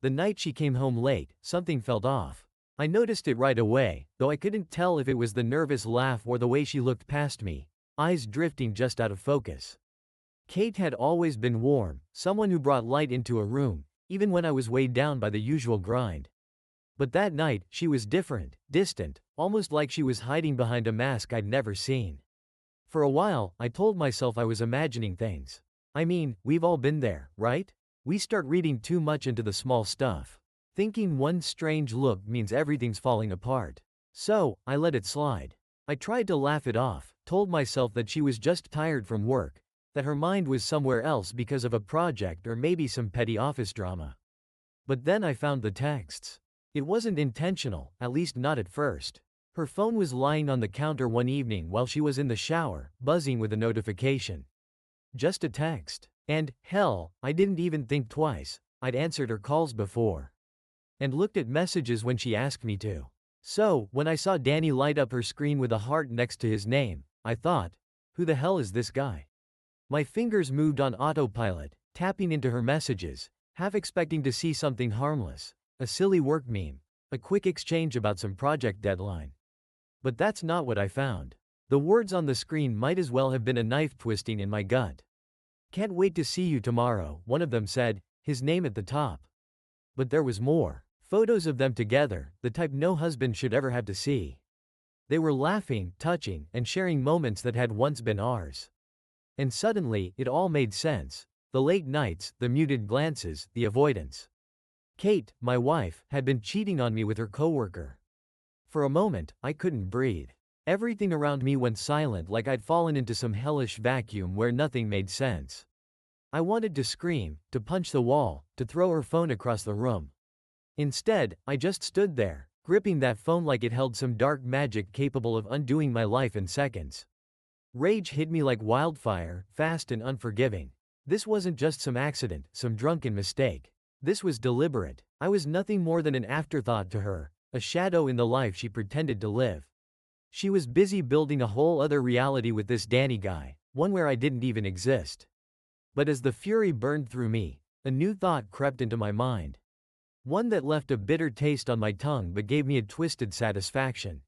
The night she came home late, something felt off. I noticed it right away, though I couldn't tell if it was the nervous laugh or the way she looked past me, eyes drifting just out of focus. Kate had always been warm, someone who brought light into a room, even when I was weighed down by the usual grind. But that night, she was different, distant, almost like she was hiding behind a mask I'd never seen. For a while, I told myself I was imagining things. I mean, we've all been there, right? We start reading too much into the small stuff, thinking one strange look means everything's falling apart. So, I let it slide. I tried to laugh it off, told myself that she was just tired from work, that her mind was somewhere else because of a project or maybe some petty office drama. But then I found the texts. It wasn't intentional, at least not at first. Her phone was lying on the counter one evening while she was in the shower, buzzing with a notification. Just a text. And, hell, I didn't even think twice. I'd answered her calls before. And looked at messages when she asked me to. So, when I saw Danny light up her screen with a heart next to his name, I thought, who the hell is this guy? My fingers moved on autopilot, tapping into her messages, half expecting to see something harmless, a silly work meme, a quick exchange about some project deadline. But that's not what I found. The words on the screen might as well have been a knife twisting in my gut. "Can't wait to see you tomorrow," one of them said, his name at the top. But there was more. Photos of them together, the type no husband should ever have to see. They were laughing, touching, and sharing moments that had once been ours. And suddenly, it all made sense. The late nights, the muted glances, the avoidance. Kate, my wife, had been cheating on me with her coworker. For a moment, I couldn't breathe. Everything around me went silent, like I'd fallen into some hellish vacuum where nothing made sense. I wanted to scream, to punch the wall, to throw her phone across the room. Instead, I just stood there, gripping that phone like it held some dark magic capable of undoing my life in seconds. Rage hit me like wildfire, fast and unforgiving. This wasn't just some accident, some drunken mistake. This was deliberate. I was nothing more than an afterthought to her, a shadow in the life she pretended to live. She was busy building a whole other reality with this Danny guy, one where I didn't even exist. But as the fury burned through me, a new thought crept into my mind. One that left a bitter taste on my tongue but gave me a twisted satisfaction.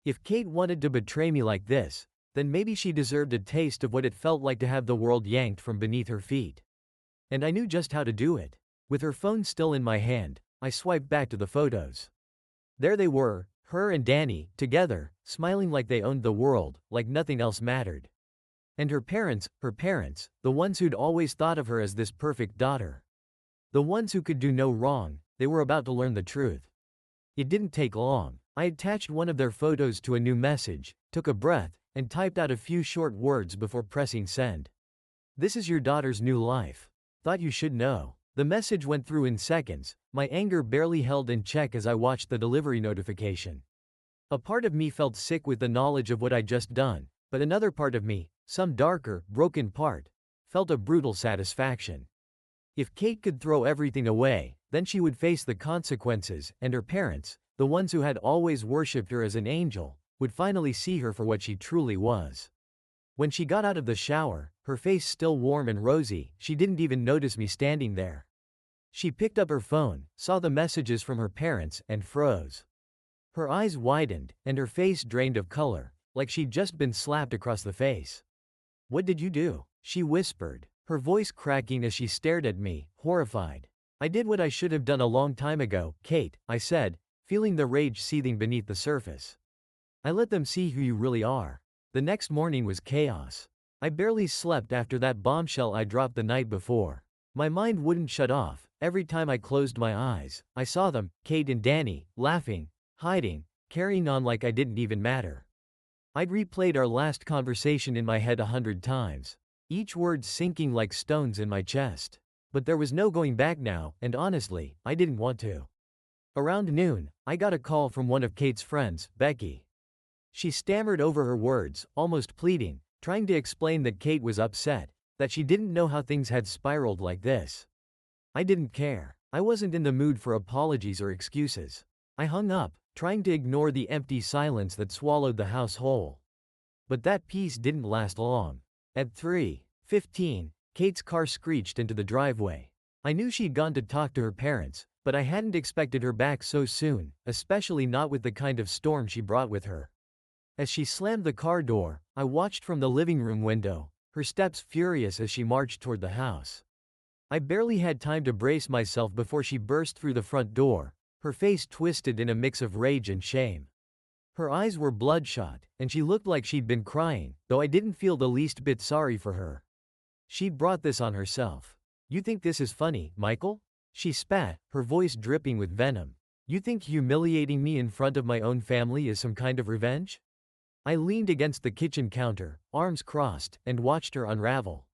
If Kate wanted to betray me like this, then maybe she deserved a taste of what it felt like to have the world yanked from beneath her feet. And I knew just how to do it. With her phone still in my hand, I swiped back to the photos. There they were, her and Danny, together, smiling like they owned the world, like nothing else mattered. And her parents, the ones who'd always thought of her as this perfect daughter. The ones who could do no wrong, they were about to learn the truth. It didn't take long. I attached one of their photos to a new message, took a breath, and typed out a few short words before pressing send. "This is your daughter's new life. Thought you should know." The message went through in seconds, my anger barely held in check as I watched the delivery notification. A part of me felt sick with the knowledge of what I'd just done, but another part of me, some darker, broken part, felt a brutal satisfaction. If Kate could throw everything away, then she would face the consequences, and her parents, the ones who had always worshipped her as an angel, would finally see her for what she truly was. When she got out of the shower, her face still warm and rosy, she didn't even notice me standing there. She picked up her phone, saw the messages from her parents, and froze. Her eyes widened, and her face drained of color, like she'd just been slapped across the face. "What did you do?" she whispered, her voice cracking as she stared at me, horrified. "I did what I should have done a long time ago, Kate," I said, feeling the rage seething beneath the surface. "I let them see who you really are." The next morning was chaos. I barely slept after that bombshell I dropped the night before. My mind wouldn't shut off. Every time I closed my eyes, I saw them, Kate and Danny, laughing, hiding, carrying on like I didn't even matter. I'd replayed our last conversation in my head 100 times, each word sinking like stones in my chest. But there was no going back now, and honestly, I didn't want to. Around noon, I got a call from one of Kate's friends, Becky. She stammered over her words, almost pleading, trying to explain that Kate was upset, that she didn't know how things had spiraled like this. I didn't care. I wasn't in the mood for apologies or excuses. I hung up, trying to ignore the empty silence that swallowed the house whole. But that peace didn't last long. At 3:15, Kate's car screeched into the driveway. I knew she'd gone to talk to her parents, But I hadn't expected her back so soon, especially not with the kind of storm she brought with her. As she slammed the car door, I watched from the living room window, her steps furious as she marched toward the house. I barely had time to brace myself before she burst through the front door, her face twisted in a mix of rage and shame. Her eyes were bloodshot, and she looked like she'd been crying, though I didn't feel the least bit sorry for her. She'd brought this on herself. You think this is funny, Michael? She spat, her voice dripping with venom. You think humiliating me in front of my own family is some kind of revenge? I leaned against the kitchen counter, arms crossed, and watched her unravel.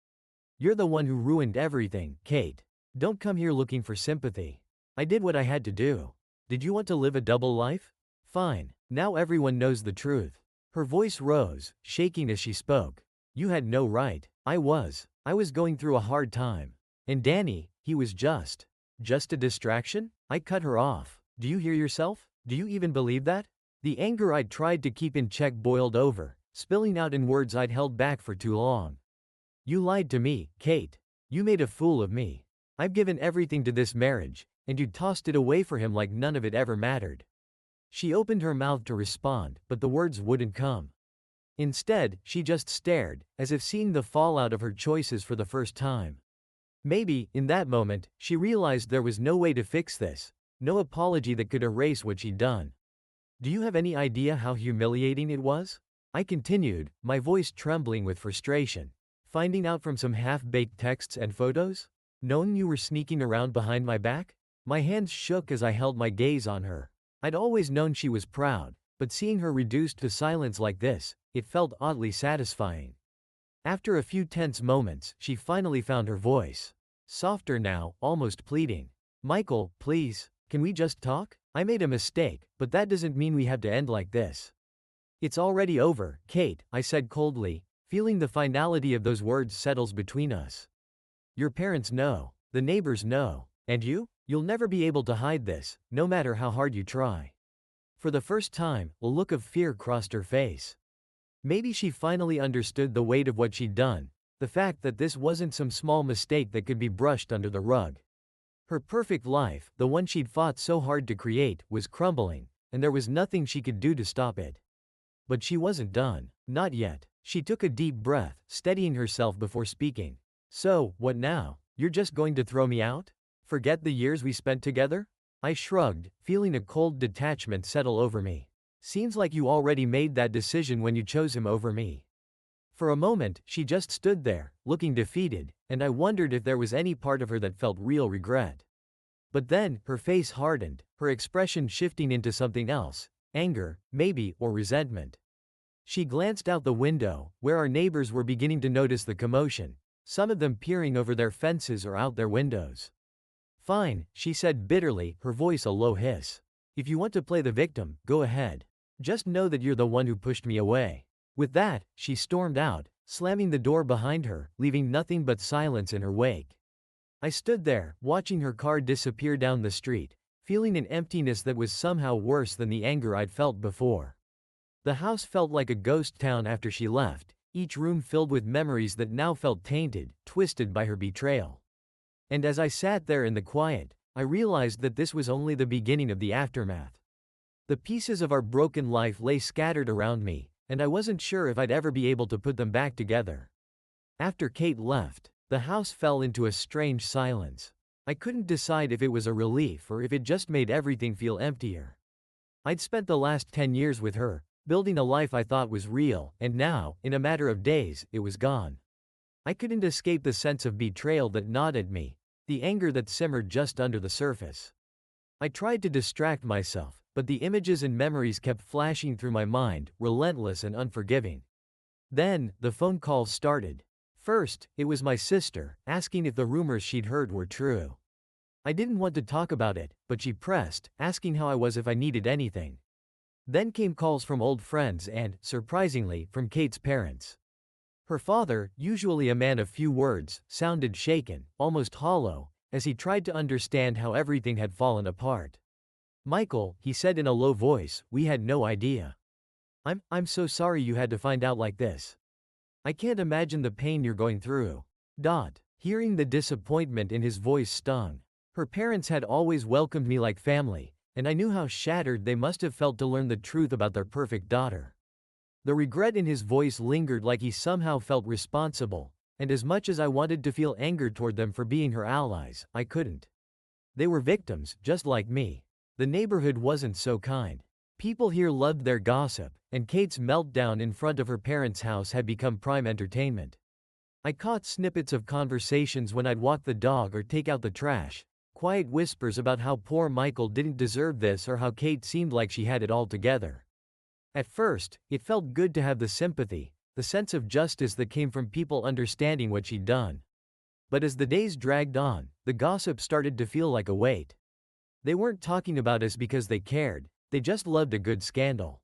You're the one who ruined everything, Kate. Don't come here looking for sympathy. I did what I had to do. Did you want to live a double life? Fine. Now everyone knows the truth. Her voice rose, shaking as she spoke. You had no right. I was going through a hard time. And Danny, he was just a distraction? I cut her off. Do you hear yourself? Do you even believe that? The anger I'd tried to keep in check boiled over, spilling out in words I'd held back for too long. You lied to me, Kate. You made a fool of me. I've given everything to this marriage, and you tossed it away for him like none of it ever mattered. She opened her mouth to respond, but the words wouldn't come. Instead, she just stared, as if seeing the fallout of her choices for the first time. Maybe, in that moment, she realized there was no way to fix this, no apology that could erase what she'd done. Do you have any idea how humiliating it was? I continued, my voice trembling with frustration. Finding out from some half-baked texts and photos? Knowing you were sneaking around behind my back? My hands shook as I held my gaze on her. I'd always known she was proud, but seeing her reduced to silence like this, it felt oddly satisfying. After a few tense moments, she finally found her voice. Softer now, almost pleading. Michael, please, can we just talk? I made a mistake, but that doesn't mean we have to end like this. It's already over, Kate, I said coldly, feeling the finality of those words settles between us. Your parents know. The neighbors know. And you? You'll never be able to hide this, no matter how hard you try. For the first time, a look of fear crossed her face. Maybe she finally understood the weight of what she'd done, the fact that this wasn't some small mistake that could be brushed under the rug. Her perfect life, the one she'd fought so hard to create, was crumbling, and there was nothing she could do to stop it. But she wasn't done. Not yet. She took a deep breath, steadying herself before speaking. So, what now? You're just going to throw me out? Forget the years we spent together? I shrugged, feeling a cold detachment settle over me. Seems like you already made that decision when you chose him over me. For a moment, she just stood there, looking defeated, and I wondered if there was any part of her that felt real regret. But then, her face hardened, her expression shifting into something else, anger, maybe, or resentment. She glanced out the window, where our neighbors were beginning to notice the commotion, some of them peering over their fences or out their windows. Fine, she said bitterly, her voice a low hiss. If you want to play the victim, go ahead. Just know that you're the one who pushed me away. With that, she stormed out, slamming the door behind her, leaving nothing but silence in her wake. I stood there, watching her car disappear down the street, feeling an emptiness that was somehow worse than the anger I'd felt before. The house felt like a ghost town after she left, each room filled with memories that now felt tainted, twisted by her betrayal. And as I sat there in the quiet, I realized that this was only the beginning of the aftermath. The pieces of our broken life lay scattered around me, and I wasn't sure if I'd ever be able to put them back together. After Kate left, the house fell into a strange silence. I couldn't decide if it was a relief or if it just made everything feel emptier. I'd spent the last 10 years with her, building a life I thought was real, and now, in a matter of days, it was gone. I couldn't escape the sense of betrayal that gnawed at me, the anger that simmered just under the surface. I tried to distract myself, but the images and memories kept flashing through my mind, relentless and unforgiving. Then, the phone calls started. First, it was my sister, asking if the rumors she'd heard were true. I didn't want to talk about it, but she pressed, asking how I was if I needed anything. Then came calls from old friends and, surprisingly, from Kate's parents. Her father, usually a man of few words, sounded shaken, almost hollow, as he tried to understand how everything had fallen apart. Michael, he said in a low voice, we had no idea. I'm so sorry you had to find out like this. I can't imagine the pain you're going through. Hearing the disappointment in his voice stung. Her parents had always welcomed me like family, and I knew how shattered they must have felt to learn the truth about their perfect daughter. The regret in his voice lingered like he somehow felt responsible, and as much as I wanted to feel anger toward them for being her allies, I couldn't. They were victims, just like me. The neighborhood wasn't so kind. People here loved their gossip, and Kate's meltdown in front of her parents' house had become prime entertainment. I caught snippets of conversations when I'd walk the dog or take out the trash, quiet whispers about how poor Michael didn't deserve this or how Kate seemed like she had it all together. At first, it felt good to have the sympathy, the sense of justice that came from people understanding what she'd done. But as the days dragged on, the gossip started to feel like a weight. They weren't talking about us because they cared, they just loved a good scandal.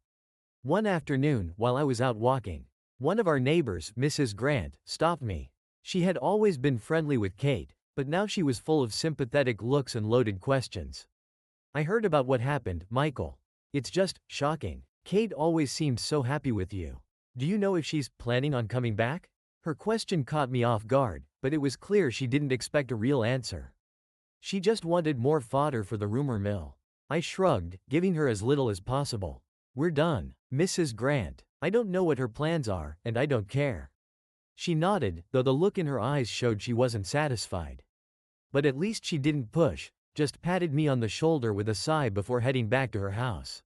One afternoon, while I was out walking, one of our neighbors, Mrs. Grant, stopped me. She had always been friendly with Kate, but now she was full of sympathetic looks and loaded questions. I heard about what happened, Michael. It's just shocking. Kate always seemed so happy with you. Do you know if she's planning on coming back? Her question caught me off guard, but it was clear she didn't expect a real answer. She just wanted more fodder for the rumor mill. I shrugged, giving her as little as possible. We're done, Mrs. Grant. I don't know what her plans are, and I don't care. She nodded, though the look in her eyes showed she wasn't satisfied. But at least she didn't push, just patted me on the shoulder with a sigh before heading back to her house.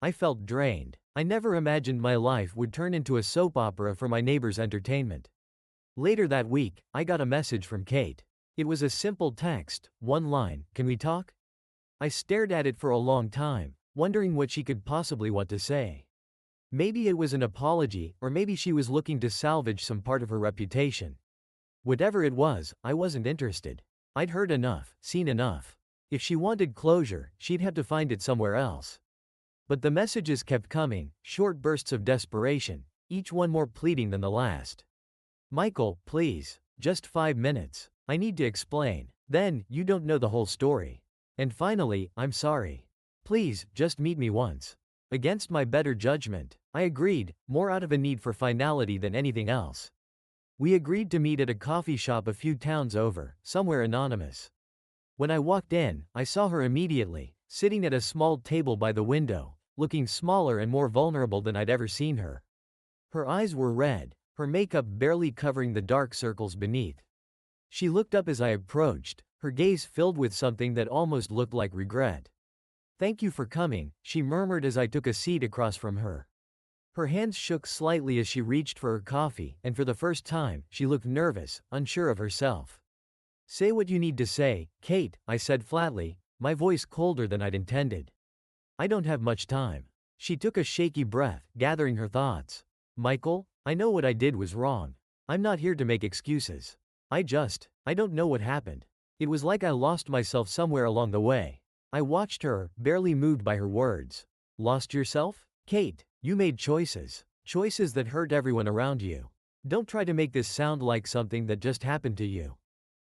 I felt drained. I never imagined my life would turn into a soap opera for my neighbor's entertainment. Later that week, I got a message from Kate. It was a simple text, one line, "Can we talk?" I stared at it for a long time, wondering what she could possibly want to say. Maybe it was an apology, or maybe she was looking to salvage some part of her reputation. Whatever it was, I wasn't interested. I'd heard enough, seen enough. If she wanted closure, she'd have to find it somewhere else. But the messages kept coming, short bursts of desperation, each one more pleading than the last. Michael, please, just 5 minutes. I need to explain. Then, you don't know the whole story. And finally, I'm sorry. Please, just meet me once. Against my better judgment, I agreed, more out of a need for finality than anything else. We agreed to meet at a coffee shop a few towns over, somewhere anonymous. When I walked in, I saw her immediately, sitting at a small table by the window, looking smaller and more vulnerable than I'd ever seen her. Her eyes were red, her makeup barely covering the dark circles beneath. She looked up as I approached, her gaze filled with something that almost looked like regret. "Thank you for coming," she murmured as I took a seat across from her. Her hands shook slightly as she reached for her coffee, and for the first time, she looked nervous, unsure of herself. "Say what you need to say, Kate," I said flatly, my voice colder than I'd intended. "I don't have much time." She took a shaky breath, gathering her thoughts. "Michael, I know what I did was wrong. I'm not here to make excuses. I don't know what happened. It was like I lost myself somewhere along the way." I watched her, barely moved by her words. "Lost yourself? Kate, you made choices. Choices that hurt everyone around you. Don't try to make this sound like something that just happened to you."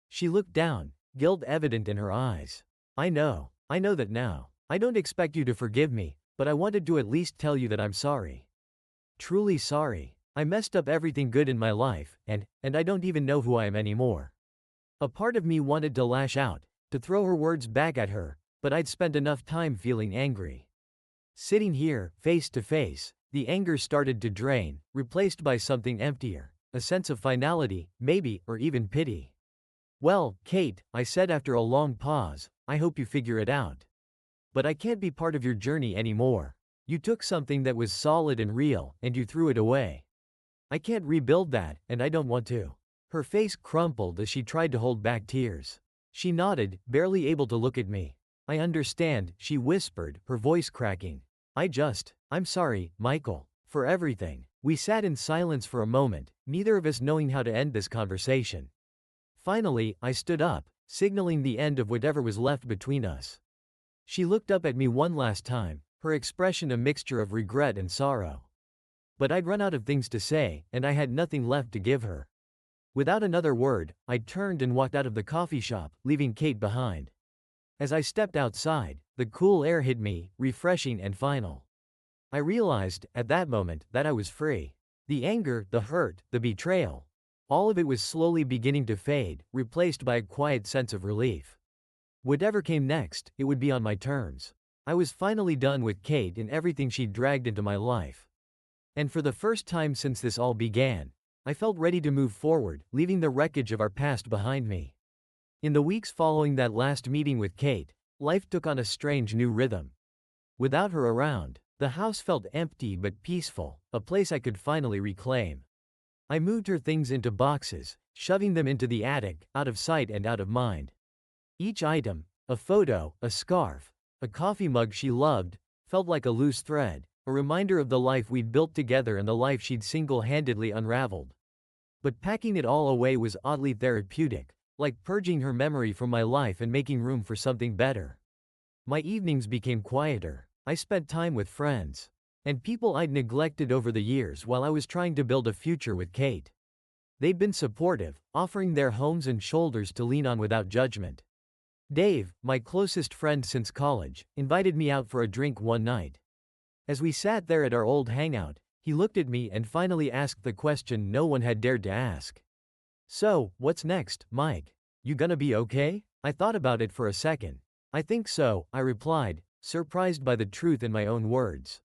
She looked down, guilt evident in her eyes. I know that now. I don't expect you to forgive me, but I wanted to at least tell you that I'm sorry. Truly sorry. I messed up everything good in my life, and I don't even know who I am anymore." A part of me wanted to lash out, to throw her words back at her, but I'd spent enough time feeling angry. Sitting here, face to face, the anger started to drain, replaced by something emptier, a sense of finality, maybe, or even pity. "Well, Kate," I said after a long pause, "I hope you figure it out. But I can't be part of your journey anymore. You took something that was solid and real, and you threw it away. I can't rebuild that, and I don't want to." Her face crumpled as she tried to hold back tears. She nodded, barely able to look at me. "I understand," she whispered, her voice cracking. I'm sorry, Michael, for everything." We sat in silence for a moment, neither of us knowing how to end this conversation. Finally, I stood up, signaling the end of whatever was left between us. She looked up at me one last time, her expression a mixture of regret and sorrow. But I'd run out of things to say, and I had nothing left to give her. Without another word, I turned and walked out of the coffee shop, leaving Kate behind. As I stepped outside, the cool air hit me, refreshing and final. I realized, at that moment, that I was free. The anger, the hurt, the betrayal. All of it was slowly beginning to fade, replaced by a quiet sense of relief. Whatever came next, it would be on my terms. I was finally done with Kate and everything she'd dragged into my life. And for the first time since this all began, I felt ready to move forward, leaving the wreckage of our past behind me. In the weeks following that last meeting with Kate, life took on a strange new rhythm. Without her around, the house felt empty but peaceful, a place I could finally reclaim. I moved her things into boxes, shoving them into the attic, out of sight and out of mind. Each item, a photo, a scarf, a coffee mug she loved, felt like a loose thread, a reminder of the life we'd built together and the life she'd single-handedly unraveled. But packing it all away was oddly therapeutic, like purging her memory from my life and making room for something better. My evenings became quieter. I spent time with friends and people I'd neglected over the years while I was trying to build a future with Kate. They'd been supportive, offering their homes and shoulders to lean on without judgment. Dave, my closest friend since college, invited me out for a drink one night. As we sat there at our old hangout, he looked at me and finally asked the question no one had dared to ask. "So, what's next, Mike? You gonna be okay?" I thought about it for a second. "I think so," I replied, surprised by the truth in my own words.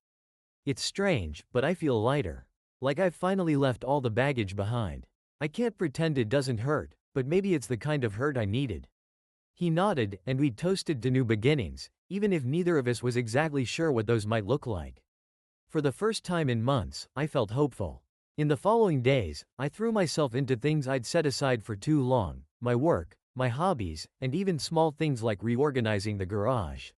"It's strange, but I feel lighter. Like I've finally left all the baggage behind. I can't pretend it doesn't hurt, but maybe it's the kind of hurt I needed." He nodded, and we toasted to new beginnings, even if neither of us was exactly sure what those might look like. For the first time in months, I felt hopeful. In the following days, I threw myself into things I'd set aside for too long: my work, my hobbies, and even small things like reorganizing the garage.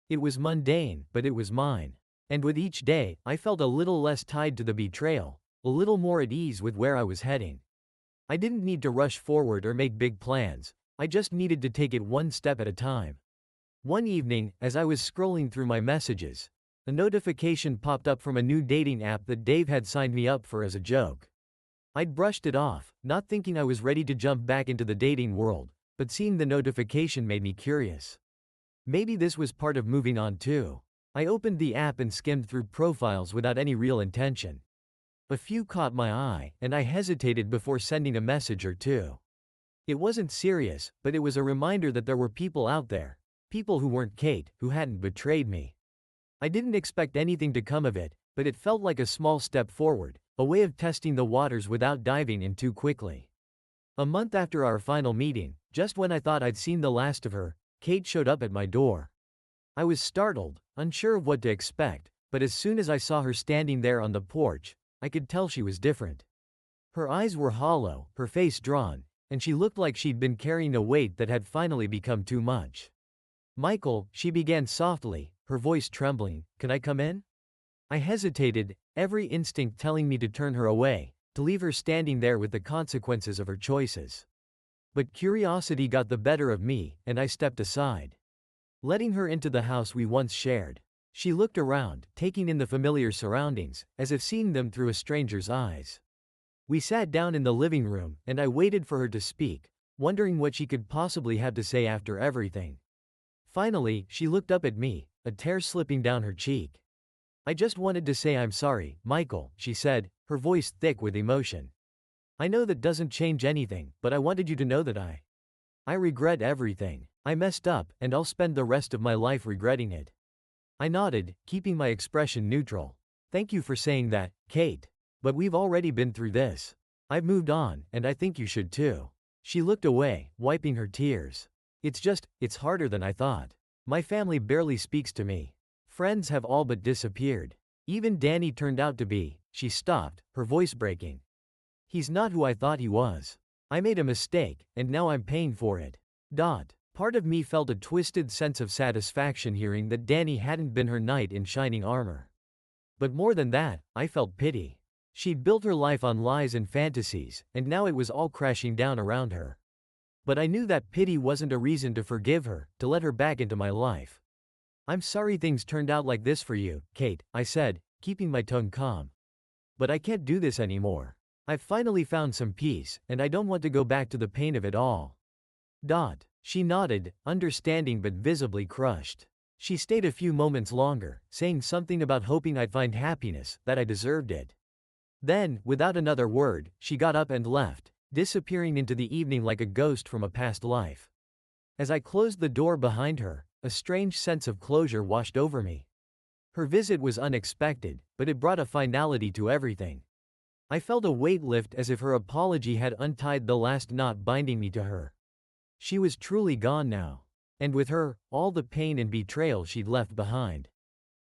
It was mundane, but it was mine. And with each day, I felt a little less tied to the betrayal, a little more at ease with where I was heading. I didn't need to rush forward or make big plans. I just needed to take it one step at a time. One evening, as I was scrolling through my messages, a notification popped up from a new dating app that Dave had signed me up for as a joke. I'd brushed it off, not thinking I was ready to jump back into the dating world, but seeing the notification made me curious. Maybe this was part of moving on too. I opened the app and skimmed through profiles without any real intention. A few caught my eye, and I hesitated before sending a message or two. It wasn't serious, but it was a reminder that there were people out there, people who weren't Kate, who hadn't betrayed me. I didn't expect anything to come of it, but it felt like a small step forward, a way of testing the waters without diving in too quickly. A month after our final meeting, just when I thought I'd seen the last of her, Kate showed up at my door. I was startled, unsure of what to expect, but as soon as I saw her standing there on the porch, I could tell she was different. Her eyes were hollow, her face drawn, and she looked like she'd been carrying a weight that had finally become too much. "Michael," she began softly, her voice trembling, "can I come in?" I hesitated, every instinct telling me to turn her away, to leave her standing there with the consequences of her choices. But curiosity got the better of me, and I stepped aside. Letting her into the house we once shared, she looked around, taking in the familiar surroundings, as if seeing them through a stranger's eyes. We sat down in the living room, and I waited for her to speak, wondering what she could possibly have to say after everything. Finally, she looked up at me, a tear slipping down her cheek. "I just wanted to say I'm sorry, Michael," she said, her voice thick with emotion. "I know that doesn't change anything, but I wanted you to know that I regret everything. I messed up, and I'll spend the rest of my life regretting it." I nodded, keeping my expression neutral. "Thank you for saying that, Kate. But we've already been through this. I've moved on, and I think you should too." She looked away, wiping her tears. It's harder than I thought. My family barely speaks to me. Friends have all but disappeared. Even Danny turned out to be." She stopped, her voice breaking. "He's not who I thought he was. I made a mistake, and now I'm paying for it." Part of me felt a twisted sense of satisfaction hearing that Danny hadn't been her knight in shining armor. But more than that, I felt pity. She'd built her life on lies and fantasies, and now it was all crashing down around her. But I knew that pity wasn't a reason to forgive her, to let her back into my life. "I'm sorry things turned out like this for you, Kate," I said, keeping my tone calm. "But I can't do this anymore. I've finally found some peace, and I don't want to go back to the pain of it all." She nodded, understanding but visibly crushed. She stayed a few moments longer, saying something about hoping I'd find happiness, that I deserved it. Then, without another word, she got up and left, disappearing into the evening like a ghost from a past life. As I closed the door behind her, a strange sense of closure washed over me. Her visit was unexpected, but it brought a finality to everything. I felt a weight lift as if her apology had untied the last knot binding me to her. She was truly gone now. And with her, all the pain and betrayal she'd left behind.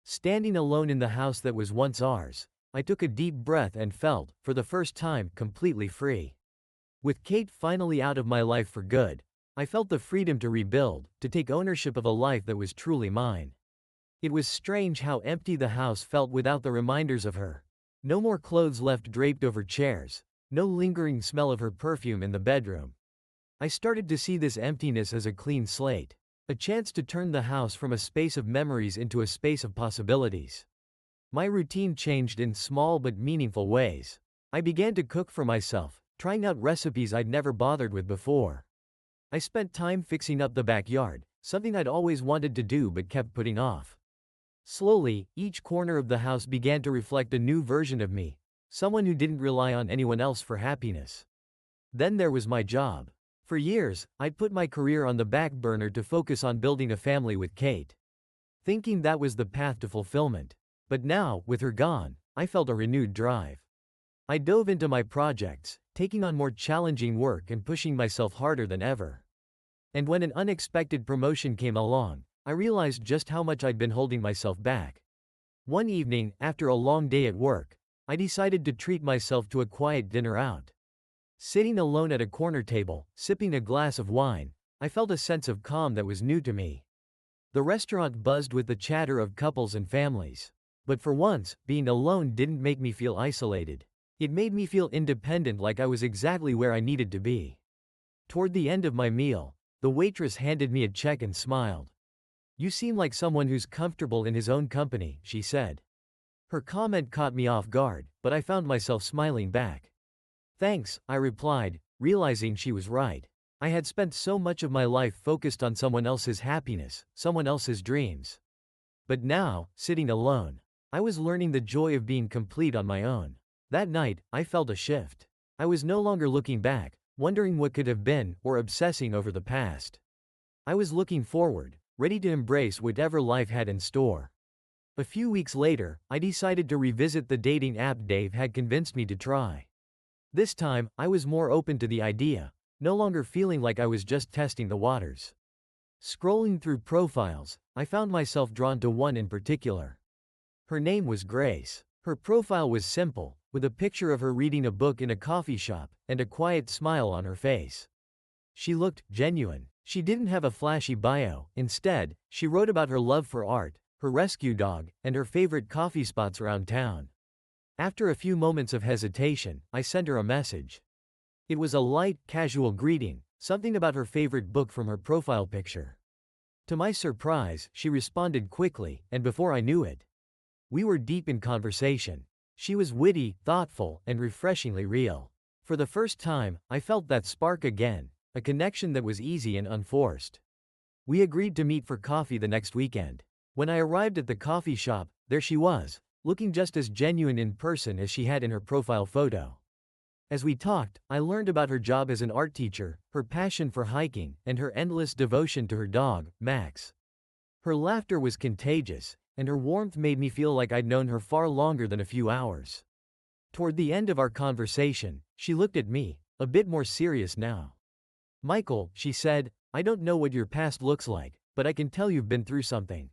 Standing alone in the house that was once ours, I took a deep breath and felt, for the first time, completely free. With Kate finally out of my life for good, I felt the freedom to rebuild, to take ownership of a life that was truly mine. It was strange how empty the house felt without the reminders of her. No more clothes left draped over chairs, no lingering smell of her perfume in the bedroom. I started to see this emptiness as a clean slate, a chance to turn the house from a space of memories into a space of possibilities. My routine changed in small but meaningful ways. I began to cook for myself, trying out recipes I'd never bothered with before. I spent time fixing up the backyard, something I'd always wanted to do but kept putting off. Slowly, each corner of the house began to reflect a new version of me, someone who didn't rely on anyone else for happiness. Then there was my job. For years, I'd put my career on the back burner to focus on building a family with Kate, thinking that was the path to fulfillment. But now, with her gone, I felt a renewed drive. I dove into my projects, taking on more challenging work and pushing myself harder than ever. And when an unexpected promotion came along, I realized just how much I'd been holding myself back. One evening, after a long day at work, I decided to treat myself to a quiet dinner out. Sitting alone at a corner table, sipping a glass of wine, I felt a sense of calm that was new to me. The restaurant buzzed with the chatter of couples and families. But for once, being alone didn't make me feel isolated. It made me feel independent, like I was exactly where I needed to be. Toward the end of my meal, the waitress handed me a check and smiled. "You seem like someone who's comfortable in his own company," she said. Her comment caught me off guard, but I found myself smiling back. "Thanks," I replied, realizing she was right. I had spent so much of my life focused on someone else's happiness, someone else's dreams. But now, sitting alone, I was learning the joy of being complete on my own. That night, I felt a shift. I was no longer looking back, wondering what could have been, or obsessing over the past. I was looking forward, ready to embrace whatever life had in store. A few weeks later, I decided to revisit the dating app Dave had convinced me to try. This time, I was more open to the idea, no longer feeling like I was just testing the waters. Scrolling through profiles, I found myself drawn to one in particular. Her name was Grace. Her profile was simple, with a picture of her reading a book in a coffee shop, and a quiet smile on her face. She looked genuine. She didn't have a flashy bio. Instead, she wrote about her love for art, her rescue dog, and her favorite coffee spots around town. After a few moments of hesitation, I sent her a message. It was a light, casual greeting, something about her favorite book from her profile picture. To my surprise, she responded quickly, and before I knew it, we were deep in conversation. She was witty, thoughtful, and refreshingly real. For the first time, I felt that spark again, a connection that was easy and unforced. We agreed to meet for coffee the next weekend. When I arrived at the coffee shop, there she was, looking just as genuine in person as she had in her profile photo. As we talked, I learned about her job as an art teacher, her passion for hiking, and her endless devotion to her dog, Max. Her laughter was contagious, and her warmth made me feel like I'd known her far longer than a few hours. Toward the end of our conversation, she looked at me, a bit more serious now. "Michael," she said, "I don't know what your past looks like, but I can tell you've been through something.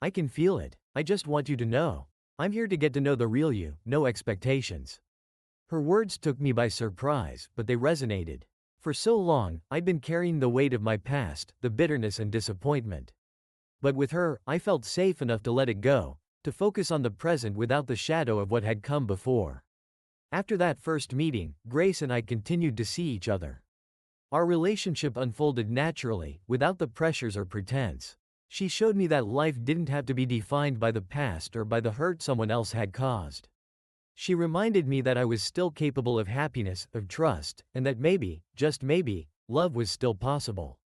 I can feel it. I just want you to know. I'm here to get to know the real you, no expectations." Her words took me by surprise, but they resonated. For so long, I'd been carrying the weight of my past, the bitterness and disappointment. But with her, I felt safe enough to let it go, to focus on the present without the shadow of what had come before. After that first meeting, Grace and I continued to see each other. Our relationship unfolded naturally, without the pressures or pretense. She showed me that life didn't have to be defined by the past or by the hurt someone else had caused. She reminded me that I was still capable of happiness, of trust, and that maybe, just maybe, love was still possible.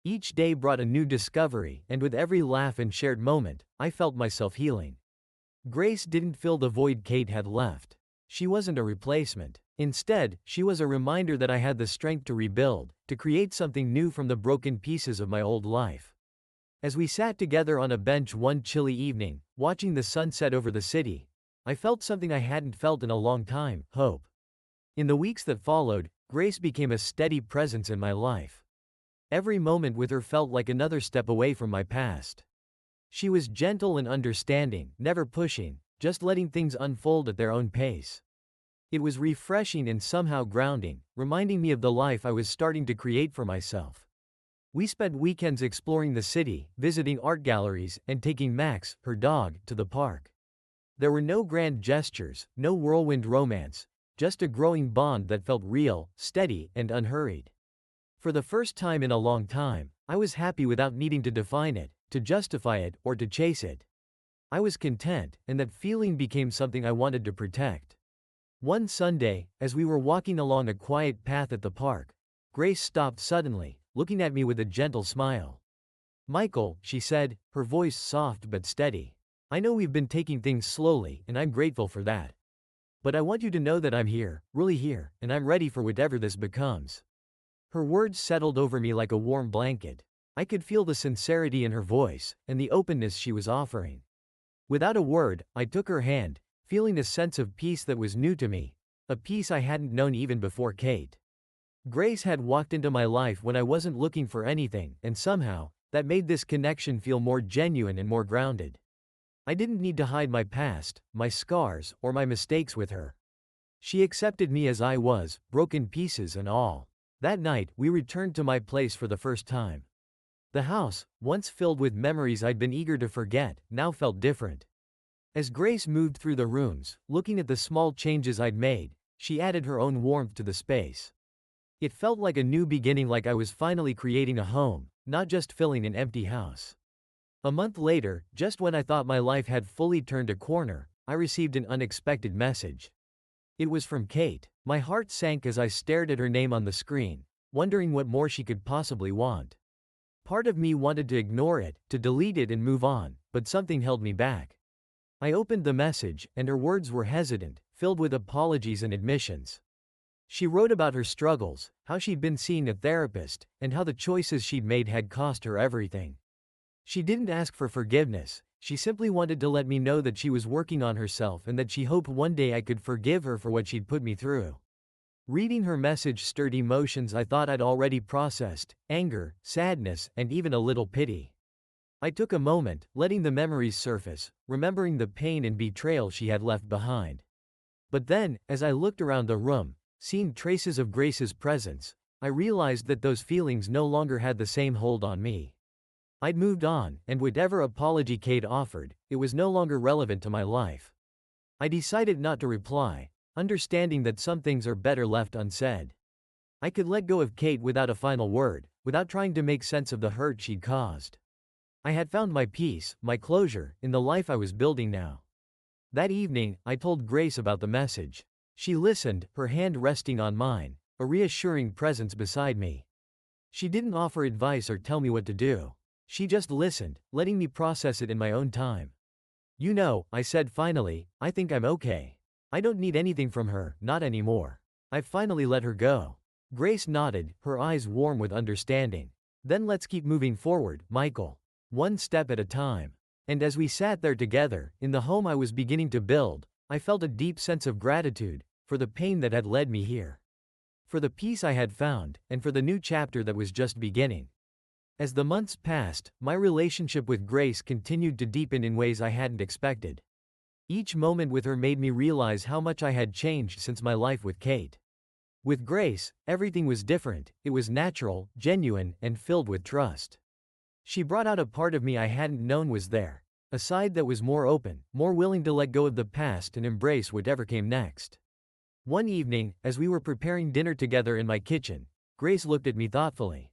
Each day brought a new discovery, and with every laugh and shared moment, I felt myself healing. Grace didn't fill the void Kate had left. She wasn't a replacement. Instead, she was a reminder that I had the strength to rebuild, to create something new from the broken pieces of my old life. As we sat together on a bench one chilly evening, watching the sunset over the city, I felt something I hadn't felt in a long time: hope. In the weeks that followed, Grace became a steady presence in my life. Every moment with her felt like another step away from my past. She was gentle and understanding, never pushing, just letting things unfold at their own pace. It was refreshing and somehow grounding, reminding me of the life I was starting to create for myself. We spent weekends exploring the city, visiting art galleries, and taking Max, her dog, to the park. There were no grand gestures, no whirlwind romance, just a growing bond that felt real, steady, and unhurried. For the first time in a long time, I was happy without needing to define it, to justify it, or to chase it. I was content, and that feeling became something I wanted to protect. One Sunday, as we were walking along a quiet path at the park, Grace stopped suddenly, looking at me with a gentle smile. "Michael," she said, her voice soft but steady. "I know we've been taking things slowly, and I'm grateful for that. But I want you to know that I'm here, really here, and I'm ready for whatever this becomes." Her words settled over me like a warm blanket. I could feel the sincerity in her voice, and the openness she was offering. Without a word, I took her hand, feeling a sense of peace that was new to me, a peace I hadn't known even before Kate. Grace had walked into my life when I wasn't looking for anything, and somehow, that made this connection feel more genuine and more grounded. I didn't need to hide my past, my scars, or my mistakes with her. She accepted me as I was, broken pieces and all. That night, we returned to my place for the first time. The house, once filled with memories I'd been eager to forget, now felt different. As Grace moved through the rooms, looking at the small changes I'd made, she added her own warmth to the space. It felt like a new beginning, like I was finally creating a home, not just filling an empty house. A month later, just when I thought my life had fully turned a corner, I received an unexpected message. It was from Kate. My heart sank as I stared at her name on the screen, wondering what more she could possibly want. Part of me wanted to ignore it, to delete it and move on, but something held me back. I opened the message, and her words were hesitant, filled with apologies and admissions. She wrote about her struggles, how she'd been seeing a therapist, and how the choices she'd made had cost her everything. She didn't ask for forgiveness, she simply wanted to let me know that she was working on herself and that she hoped one day I could forgive her for what she'd put me through. Reading her message stirred emotions I thought I'd already processed: anger, sadness, and even a little pity. I took a moment, letting the memories surface, remembering the pain and betrayal she had left behind. But then, as I looked around the room, seeing traces of Grace's presence, I realized that those feelings no longer had the same hold on me. I'd moved on, and whatever apology Kate offered, it was no longer relevant to my life. I decided not to reply, understanding that some things are better left unsaid. I could let go of Kate without a final word, without trying to make sense of the hurt she'd caused. I had found my peace, my closure, in the life I was building now. That evening, I told Grace about the message. She listened, her hand resting on mine, a reassuring presence beside me. She didn't offer advice or tell me what to do. She just listened, letting me process it in my own time. "You know," I said finally, "I think I'm okay. I don't need anything from her, not anymore. I've finally let her go." Grace nodded, her eyes warm with understanding. "Then let's keep moving forward, Michael. One step at a time." And as we sat there together, in the home I was beginning to build, I felt a deep sense of gratitude, for the pain that had led me here. For the peace I had found, and for the new chapter that was just beginning. As the months passed, my relationship with Grace continued to deepen in ways I hadn't expected. Each moment with her made me realize how much I had changed since my life with Kate. With Grace, everything was different. It was natural, genuine, and filled with trust. She brought out a part of me I hadn't known was there, a side that was more open, more willing to let go of the past and embrace whatever came next. One evening, as we were preparing dinner together in my kitchen, Grace looked at me thoughtfully.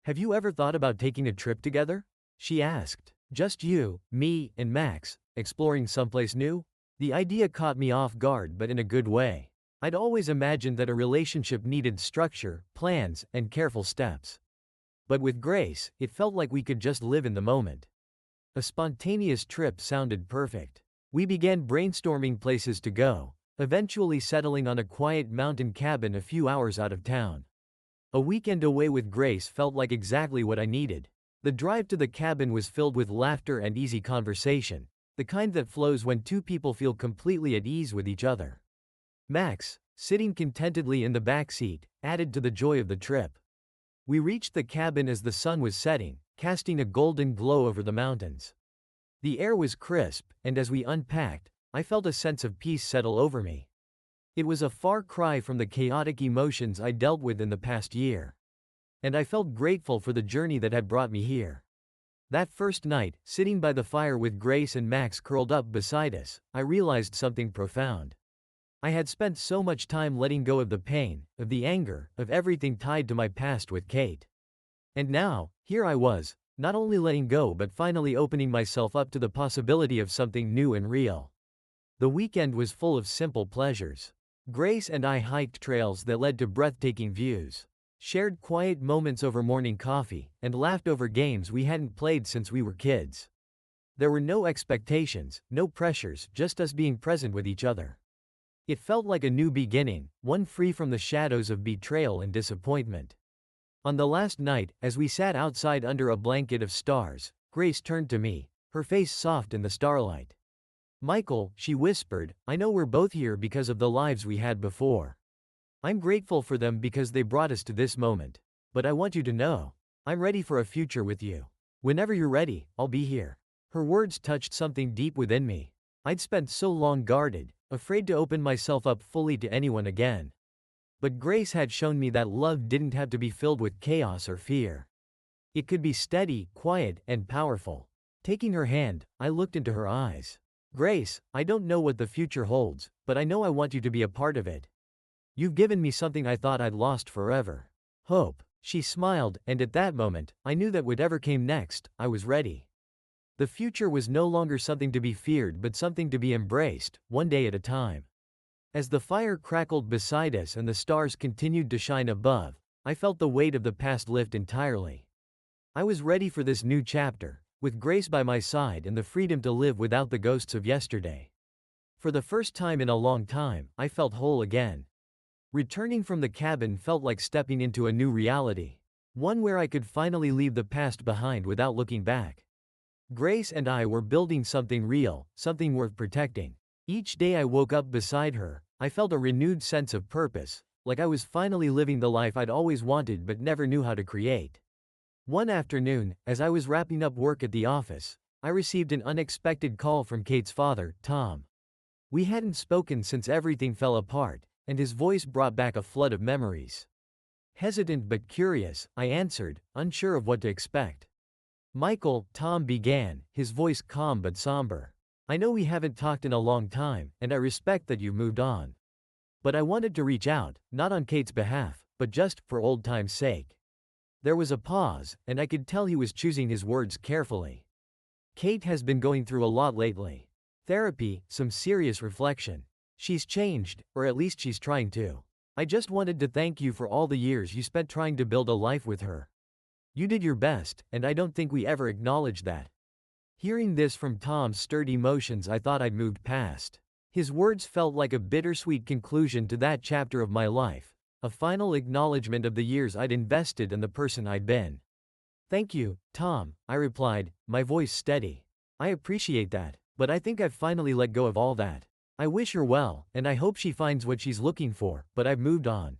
"Have you ever thought about taking a trip together?" she asked. "Just you, me, and Max, exploring someplace new?" The idea caught me off guard, but in a good way. I'd always imagined that a relationship needed structure, plans, and careful steps. But with Grace, it felt like we could just live in the moment. A spontaneous trip sounded perfect. We began brainstorming places to go, eventually settling on a quiet mountain cabin a few hours out of town. A weekend away with Grace felt like exactly what I needed. The drive to the cabin was filled with laughter and easy conversation, the kind that flows when two people feel completely at ease with each other. Max, sitting contentedly in the back seat, added to the joy of the trip. We reached the cabin as the sun was setting, casting a golden glow over the mountains. The air was crisp, and as we unpacked, I felt a sense of peace settle over me. It was a far cry from the chaotic emotions I dealt with in the past year. And I felt grateful for the journey that had brought me here. That first night, sitting by the fire with Grace and Max curled up beside us, I realized something profound. I had spent so much time letting go of the pain, of the anger, of everything tied to my past with Kate. And now, here I was, not only letting go but finally opening myself up to the possibility of something new and real. The weekend was full of simple pleasures. Grace and I hiked trails that led to breathtaking views, shared quiet moments over morning coffee, and laughed over games we hadn't played since we were kids. There were no expectations, no pressures, just us being present with each other. It felt like a new beginning, one free from the shadows of betrayal and disappointment. On the last night, as we sat outside under a blanket of stars, Grace turned to me, her face soft in the starlight. "Michael," she whispered, "I know we're both here because of the lives we had before. I'm grateful for them because they brought us to this moment. But I want you to know, I'm ready for a future with you. Whenever you're ready, I'll be here." Her words touched something deep within me. I'd spent so long guarded, afraid to open myself up fully to anyone again. But Grace had shown me that love didn't have to be filled with chaos or fear. It could be steady, quiet, and powerful. Taking her hand, I looked into her eyes. "Grace, I don't know what the future holds, but I know I want you to be a part of it. You've given me something I thought I'd lost forever. Hope." She smiled, and at that moment, I knew that whatever came next, I was ready. The future was no longer something to be feared but something to be embraced, one day at a time. As the fire crackled beside us and the stars continued to shine above, I felt the weight of the past lift entirely. I was ready for this new chapter, with Grace by my side and the freedom to live without the ghosts of yesterday. For the first time in a long time, I felt whole again. Returning from the cabin felt like stepping into a new reality, one where I could finally leave the past behind without looking back. Grace and I were building something real, something worth protecting. Each day I woke up beside her, I felt a renewed sense of purpose, like I was finally living the life I'd always wanted but never knew how to create. One afternoon, as I was wrapping up work at the office, I received an unexpected call from Kate's father, Tom. We hadn't spoken since everything fell apart, and his voice brought back a flood of memories. Hesitant but curious, I answered, unsure of what to expect. "Michael," Tom began, his voice calm but somber. "I know we haven't talked in a long time, and I respect that you've moved on. But I wanted to reach out, not on Kate's behalf, but just for old time's sake." There was a pause, and I could tell he was choosing his words carefully. "Kate has been going through a lot lately. Therapy, some serious reflection. She's changed, or at least she's trying to. I just wanted to thank you for all the years you spent trying to build a life with her. You did your best, and I don't think we ever acknowledged that." Hearing this from Tom's stirred emotions I thought I'd moved past. His words felt like a bittersweet conclusion to that chapter of my life, a final acknowledgement of the years I'd invested and the person I'd been. "Thank you, Tom," I replied, my voice steady. "I appreciate that, but I think I've finally let go of all that. I wish her well, and I hope she finds what she's looking for, but I've moved on.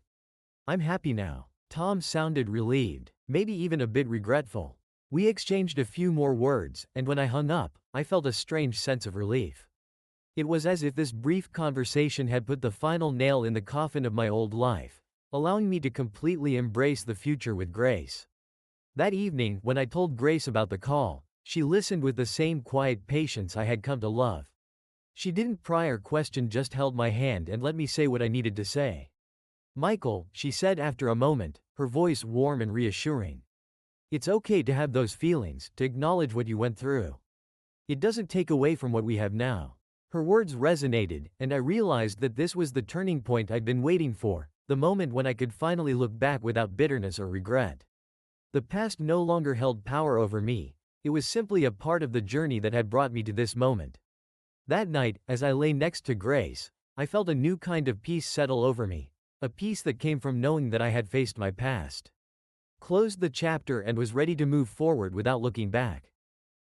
I'm happy now." Tom sounded relieved, maybe even a bit regretful. We exchanged a few more words, and when I hung up, I felt a strange sense of relief. It was as if this brief conversation had put the final nail in the coffin of my old life, allowing me to completely embrace the future with Grace. That evening, when I told Grace about the call, she listened with the same quiet patience I had come to love. She didn't pry or question, just held my hand and let me say what I needed to say. "Michael," she said after a moment, her voice warm and reassuring. "It's okay to have those feelings, to acknowledge what you went through. It doesn't take away from what we have now." Her words resonated, and I realized that this was the turning point I'd been waiting for, the moment when I could finally look back without bitterness or regret. The past no longer held power over me, it was simply a part of the journey that had brought me to this moment. That night, as I lay next to Grace, I felt a new kind of peace settle over me. A peace that came from knowing that I had faced my past, closed the chapter, and was ready to move forward without looking back.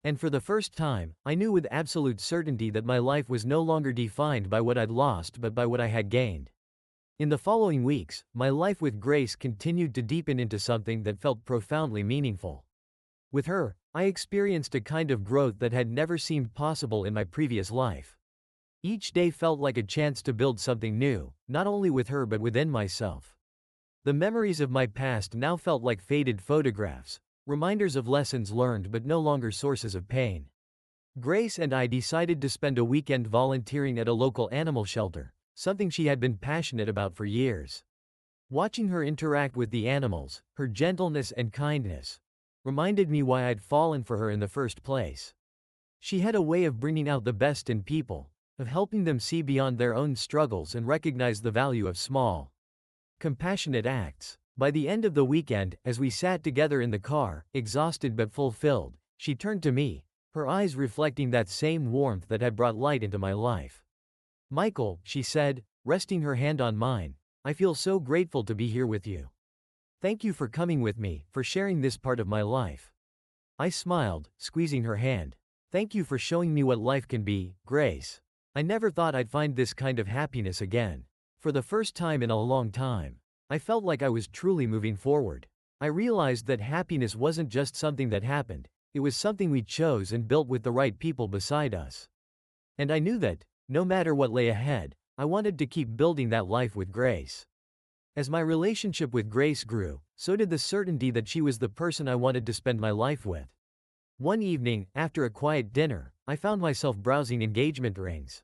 And for the first time, I knew with absolute certainty that my life was no longer defined by what I'd lost but by what I had gained. In the following weeks, my life with Grace continued to deepen into something that felt profoundly meaningful. With her, I experienced a kind of growth that had never seemed possible in my previous life. Each day felt like a chance to build something new, not only with her but within myself. The memories of my past now felt like faded photographs, reminders of lessons learned but no longer sources of pain. Grace and I decided to spend a weekend volunteering at a local animal shelter, something she had been passionate about for years. Watching her interact with the animals, her gentleness and kindness, reminded me why I'd fallen for her in the first place. She had a way of bringing out the best in people, of helping them see beyond their own struggles and recognize the value of small, compassionate acts. By the end of the weekend, as we sat together in the car, exhausted but fulfilled, she turned to me, her eyes reflecting that same warmth that had brought light into my life. "Michael," she said, resting her hand on mine, "I feel so grateful to be here with you. Thank you for coming with me, for sharing this part of my life." I smiled, squeezing her hand. "Thank you for showing me what life can be, Grace. I never thought I'd find this kind of happiness again. For the first time in a long time, I felt like I was truly moving forward. I realized that happiness wasn't just something that happened, it was something we chose and built with the right people beside us. And I knew that, no matter what lay ahead, I wanted to keep building that life with Grace." As my relationship with Grace grew, so did the certainty that she was the person I wanted to spend my life with. One evening, after a quiet dinner, I found myself browsing engagement rings.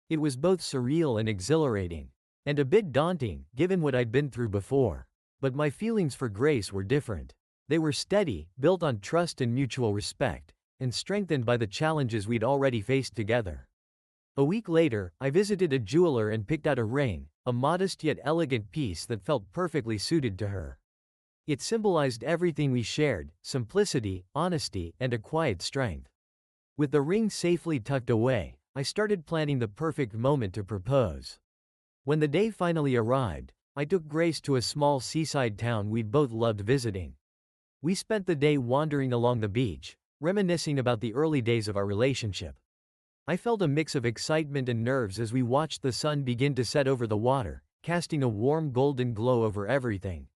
It was both surreal and exhilarating, and a bit daunting, given what I'd been through before. But my feelings for Grace were different. They were steady, built on trust and mutual respect, and strengthened by the challenges we'd already faced together. A week later, I visited a jeweler and picked out a ring, a modest yet elegant piece that felt perfectly suited to her. It symbolized everything we shared: simplicity, honesty, and a quiet strength. With the ring safely tucked away, I started planning the perfect moment to propose. When the day finally arrived, I took Grace to a small seaside town we'd both loved visiting. We spent the day wandering along the beach, reminiscing about the early days of our relationship. I felt a mix of excitement and nerves as we watched the sun begin to set over the water, casting a warm golden glow over everything.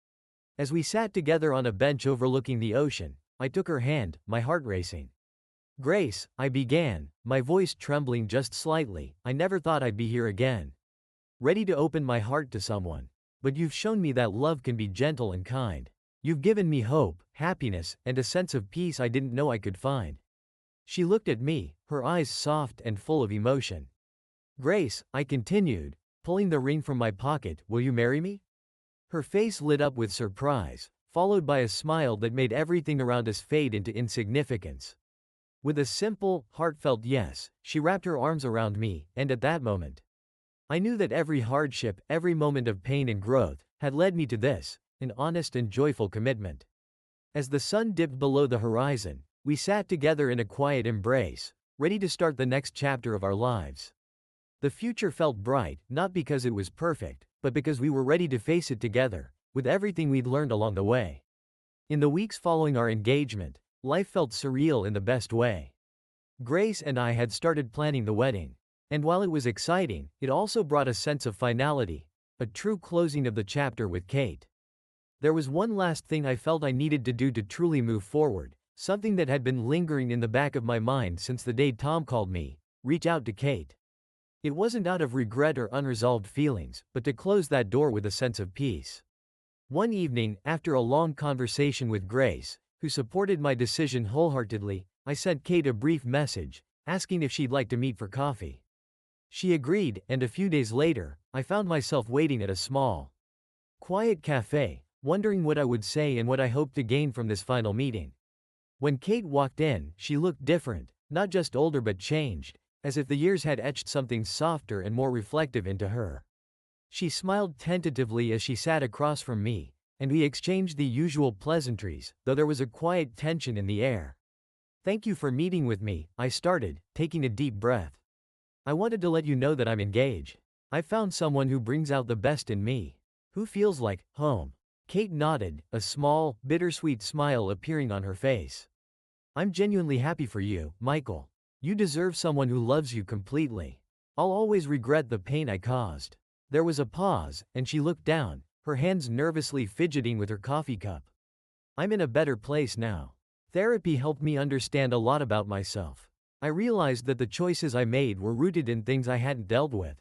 As we sat together on a bench overlooking the ocean, I took her hand, my heart racing. "Grace," I began, my voice trembling just slightly, "I never thought I'd be here again, ready to open my heart to someone. But you've shown me that love can be gentle and kind. You've given me hope, happiness, and a sense of peace I didn't know I could find." She looked at me, her eyes soft and full of emotion. "Grace," I continued, pulling the ring from my pocket, "will you marry me?" Her face lit up with surprise, followed by a smile that made everything around us fade into insignificance. With a simple, heartfelt yes, she wrapped her arms around me, and at that moment, I knew that every hardship, every moment of pain and growth, had led me to this, an honest and joyful commitment. As the sun dipped below the horizon, we sat together in a quiet embrace, ready to start the next chapter of our lives. The future felt bright, not because it was perfect, but because we were ready to face it together, with everything we'd learned along the way. In the weeks following our engagement, life felt surreal in the best way. Grace and I had started planning the wedding. And while it was exciting, it also brought a sense of finality, a true closing of the chapter with Kate. There was one last thing I felt I needed to do to truly move forward, something that had been lingering in the back of my mind since the day Tom called me: reach out to Kate. It wasn't out of regret or unresolved feelings, but to close that door with a sense of peace. One evening, after a long conversation with Grace, who supported my decision wholeheartedly, I sent Kate a brief message, asking if she'd like to meet for coffee. She agreed, and a few days later, I found myself waiting at a small, quiet cafe, wondering what I would say and what I hoped to gain from this final meeting. When Kate walked in, she looked different, not just older but changed, as if the years had etched something softer and more reflective into her. She smiled tentatively as she sat across from me, and we exchanged the usual pleasantries, though there was a quiet tension in the air. "Thank you for meeting with me," I started, taking a deep breath. "I wanted to let you know that I'm engaged. I found someone who brings out the best in me. Who feels like home. Kate nodded, a small, bittersweet smile appearing on her face. I'm genuinely happy for you, Michael. You deserve someone who loves you completely. I'll always regret the pain I caused. There was a pause, and she looked down, her hands nervously fidgeting with her coffee cup. I'm in a better place now. Therapy helped me understand a lot about myself. I realized that the choices I made were rooted in things I hadn't dealt with.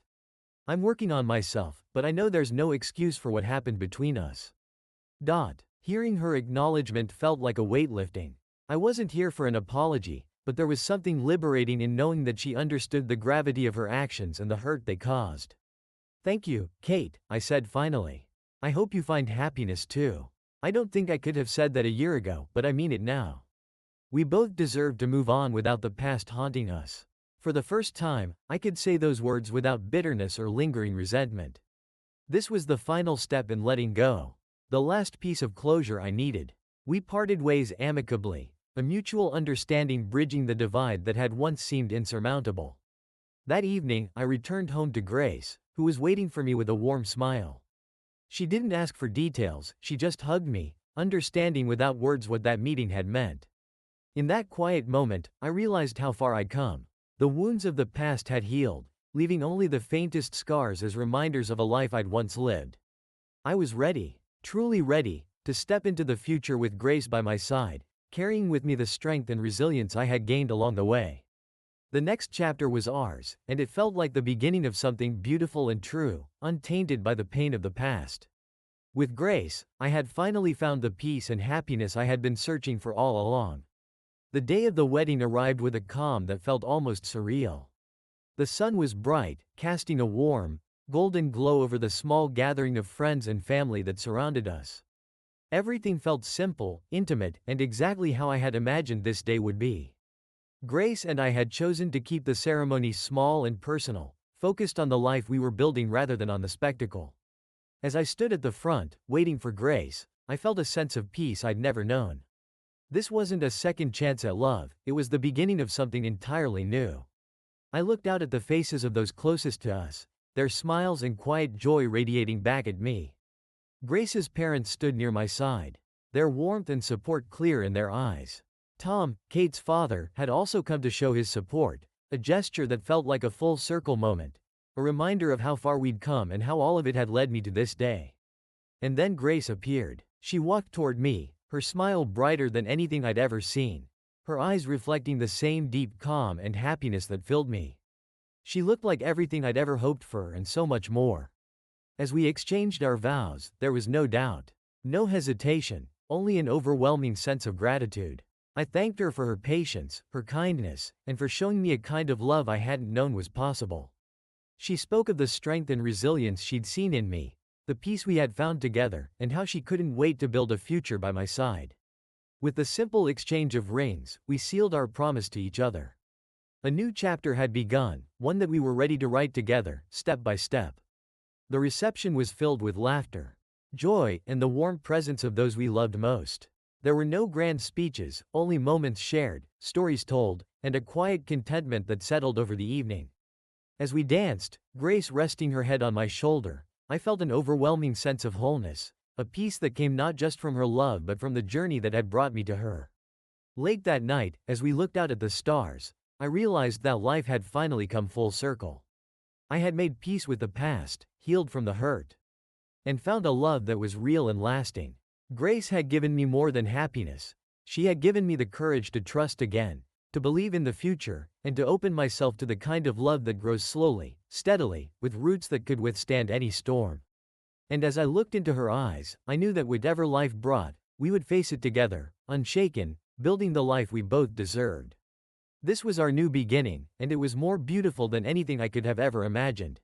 I'm working on myself, but I know there's no excuse for what happened between us. Hearing her acknowledgement felt like a weight lifting. I wasn't here for an apology, but there was something liberating in knowing that she understood the gravity of her actions and the hurt they caused. Thank you, Kate, I said finally. I hope you find happiness too. I don't think I could have said that a year ago, but I mean it now. We both deserve to move on without the past haunting us. For the first time, I could say those words without bitterness or lingering resentment. This was the final step in letting go. The last piece of closure I needed. We parted ways amicably, a mutual understanding bridging the divide that had once seemed insurmountable. That evening, I returned home to Grace, who was waiting for me with a warm smile. She didn't ask for details, she just hugged me, understanding without words what that meeting had meant. In that quiet moment, I realized how far I'd come. The wounds of the past had healed, leaving only the faintest scars as reminders of a life I'd once lived. I was ready, truly ready, to step into the future with Grace by my side, carrying with me the strength and resilience I had gained along the way. The next chapter was ours, and it felt like the beginning of something beautiful and true, untainted by the pain of the past. With Grace, I had finally found the peace and happiness I had been searching for all along. The day of the wedding arrived with a calm that felt almost surreal. The sun was bright, casting a warm, golden glow over the small gathering of friends and family that surrounded us. Everything felt simple, intimate, and exactly how I had imagined this day would be. Grace and I had chosen to keep the ceremony small and personal, focused on the life we were building rather than on the spectacle. As I stood at the front, waiting for Grace, I felt a sense of peace I'd never known. This wasn't a second chance at love, it was the beginning of something entirely new. I looked out at the faces of those closest to us, their smiles and quiet joy radiating back at me. Grace's parents stood near my side, their warmth and support clear in their eyes. Tom, Kate's father, had also come to show his support, a gesture that felt like a full circle moment, a reminder of how far we'd come and how all of it had led me to this day. And then Grace appeared. She walked toward me, her smile brighter than anything I'd ever seen, her eyes reflecting the same deep calm and happiness that filled me. She looked like everything I'd ever hoped for and so much more. As we exchanged our vows, there was no doubt, no hesitation, only an overwhelming sense of gratitude. I thanked her for her patience, her kindness, and for showing me a kind of love I hadn't known was possible. She spoke of the strength and resilience she'd seen in me, the peace we had found together, and how she couldn't wait to build a future by my side. With the simple exchange of rings, we sealed our promise to each other. A new chapter had begun, one that we were ready to write together, step by step. The reception was filled with laughter, joy, and the warm presence of those we loved most. There were no grand speeches, only moments shared, stories told, and a quiet contentment that settled over the evening. As we danced, Grace resting her head on my shoulder, I felt an overwhelming sense of wholeness, a peace that came not just from her love but from the journey that had brought me to her. Late that night, as we looked out at the stars, I realized that life had finally come full circle. I had made peace with the past, healed from the hurt, and found a love that was real and lasting. Grace had given me more than happiness. She had given me the courage to trust again, to believe in the future, and to open myself to the kind of love that grows slowly, steadily, with roots that could withstand any storm. And as I looked into her eyes, I knew that whatever life brought, we would face it together, unshaken, building the life we both deserved. This was our new beginning, and it was more beautiful than anything I could have ever imagined.